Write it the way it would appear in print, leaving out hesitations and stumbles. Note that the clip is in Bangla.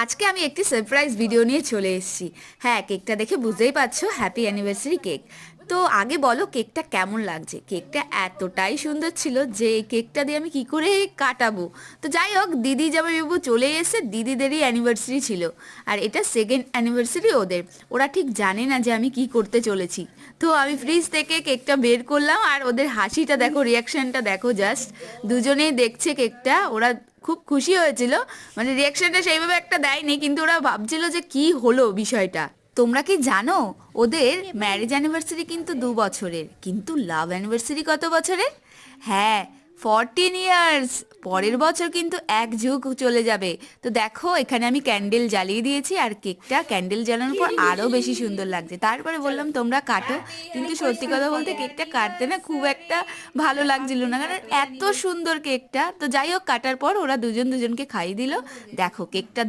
আজকে আমি একটি সারপ্রাইজ ভিডিও নিয়ে চলে এসেছি। হ্যাঁ, কেকটা দেখে বুঝতেই পারছো হ্যাপি অ্যানিভার্সারি কেক। তো আগে বলো কেকটা কেমন লাগছে। কেকটা এতটাই সুন্দর ছিল যে এই কেকটা দিয়ে আমি কি করে কাটাবো। তো যাই হোক, দিদি জামাইবাবু চলে এসে দিদিদেরই অ্যানিভার্সারি ছিল, আর এটা সেকেন্ড অ্যানিভার্সারি ওদের। ওরা ঠিক জানে না যে আমি কি করতে চলেছি। তো আমি ফ্রিজ থেকে কেকটা বের করলাম, আর ওদের হাসিটা দেখো, রিয়াকশনটা দেখো জাস্ট। দুজনেই দেখছে কেকটা, ওরা খুব খুশি হয়েছিল। মানে রিয়াকশনটা সেইভাবে একটা দেয়নি, কিন্তু ওরা ভাবছিল যে কি হলো বিষয়টা। তোমরা কি জানো ওদের ম্যারেজ অ্যানিভার্সারি কিন্তু 2 বছরের, কিন্তু লাভ অ্যানিভার্সারি কত বছরের? হ্যাঁ, 14 ইয়ার্স। পরের বছর কিন্তু 1 যুগ চলে যাবে। তো দেখো এখানে আমি ক্যান্ডেল জ্বালিয়ে দিয়েছি, আর কেকটা ক্যান্ডেল জ্বালানোর পর আরো বেশি সুন্দর লাগছে। তারপরে বললাম তোমরা কাটো, কিন্তু সত্যি কথা বলতে কেকটা কাটতে না খুব একটা ভালো লাগছিল না, কারণ এত সুন্দর কেকটা। তো যাই হোক, কাটার পর ওরা দুজন দুজনকে খাইয়ে দিল। দেখো কেকটা